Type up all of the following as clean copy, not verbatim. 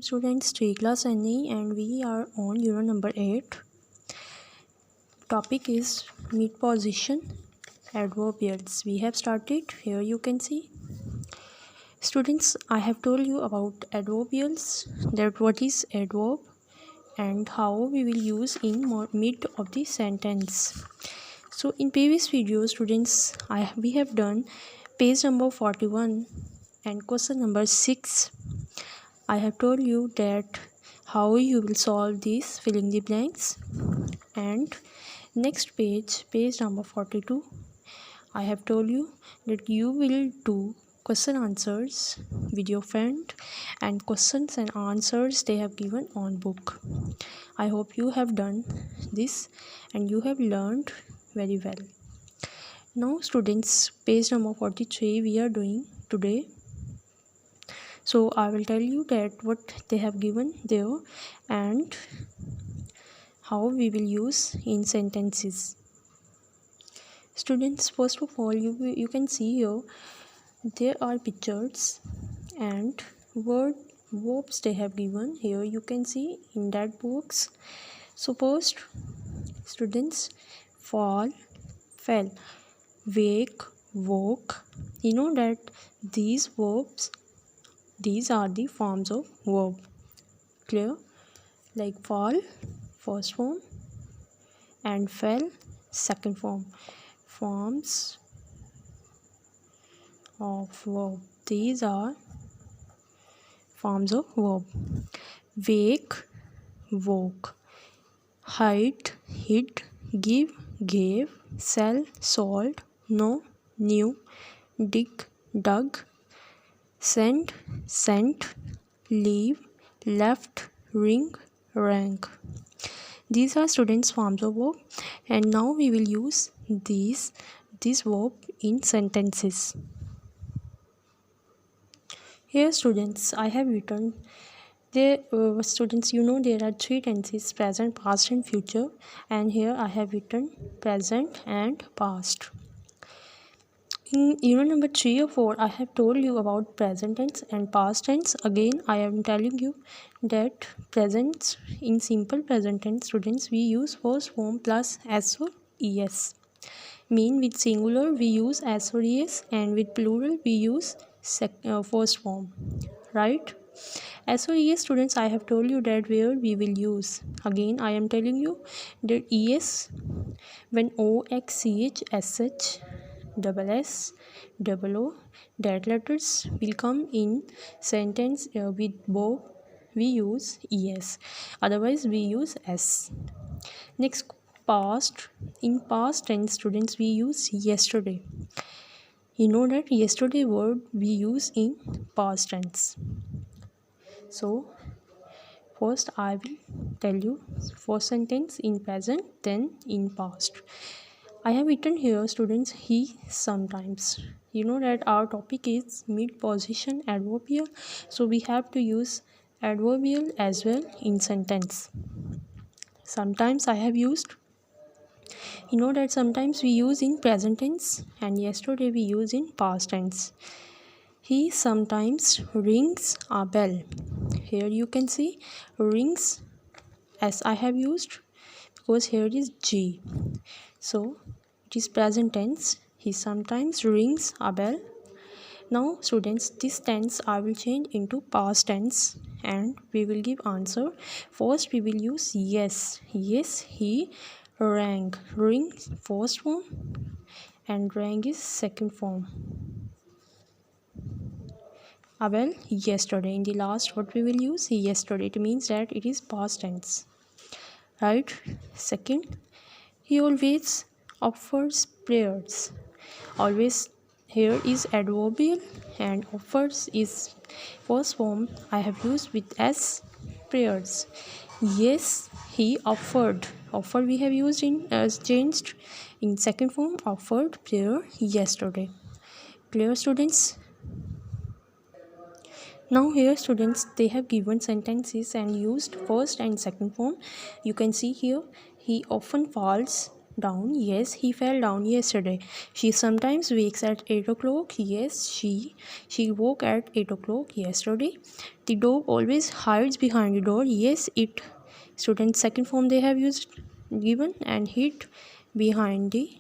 Students, 3 class NE and we are on unit number 8. Topic is mid position adverbials. We have started. Here you can see. Students, I have told you about adverbials, that what is adverb and how we will use in mid of the sentence. So in previous video, students, we have done page number 41 and question number 6. I have told you that how you will solve this filling the blanks, and next page number 42, I have told you that you will do question answers with your friend, and questions and answers they have given on book. I hope you have done this and you have learned very well. Now students, page number 43 we are doing today. So I will tell you that what they have given there and how we will use in sentences. Students, first of all, you can see here there are pictures and verbs they have given here. You can see in that box. So first, students, fall, fell, wake, woke. You know that these are the forms of verb. Clear? Like fall, first form, and fell, second form. Forms of verb. These are forms of verb. Wake, woke. Hide, hid. Give, gave. Sell, sold. Know, knew. Dig, dug. Send, sent. Leave, left. Ring, rang. These are students' forms of verb, and now we will use this verb in sentences. Here students, I have written there. Students, you know there are 3 tenses: present, past and future, and here I have written present and past. In unit number 3 or 4, I have told you about present tense and past tense. Again, I am telling you that present, in simple present tense, students, we use first form plus s or es. Mean with singular we use s or es, and with plural we use first form, right? S or es, students, I have told you that where we will use. Again, I am telling you that es when o, x, ch, sh, double s, double o, that letters will come in sentence with verb we use es, otherwise we use s. Next, past. In past tense, students, we use yesterday. You know that yesterday word we use in past tense. So first I will tell you first sentence in present, then in past. I have written here, students, he sometimes. You know that our topic is mid position adverbial, so we have to use adverbial as well in sentence. Sometimes I have used. You know that sometimes we use in present tense, and yesterday we use in past tense. He sometimes rings a bell. Here you can see rings as I have used because here is G. So it is present tense. He sometimes rings a bell. Now students, this tense I will change into past tense and we will give answer. First we will use yes. Yes, he rang. Ring first form and rang is second form. A bell yesterday. In the last what we will use yesterday. It means that it is past tense, right? Second, he always offers prayers. Always here is adverbial and offers is first form I have used with s, prayers. Yes, he offered. Offer we have used in as changed in second form offered prayer yesterday. Clear, students? Now here students, they have given sentences and used first and second form. You can see here he often falls down. Yes, he fell down yesterday. She sometimes wakes at 8 o'clock. Yes, she woke at 8 o'clock yesterday. The dog always hides behind the door. Yes, it. Students second form they have used given and hid behind the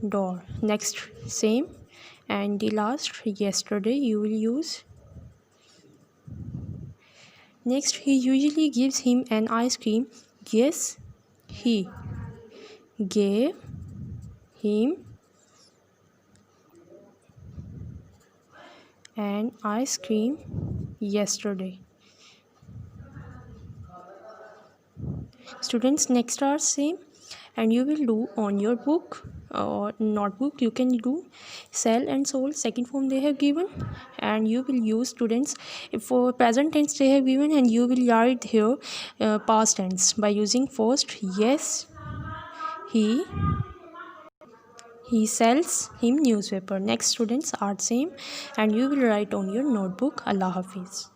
door. Next same, and the last yesterday you will use. Next, he usually gives him an ice cream. Yes, he gave him an ice cream yesterday. Students, next are same, and you will do on your book or notebook. You can do sell and sold, second form they have given, and you will use, students, for present tense they have given, and you will write here past tense by using first. Yes, he sells him newspaper. Next, students are same, and you will write on your notebook. Allah Hafiz.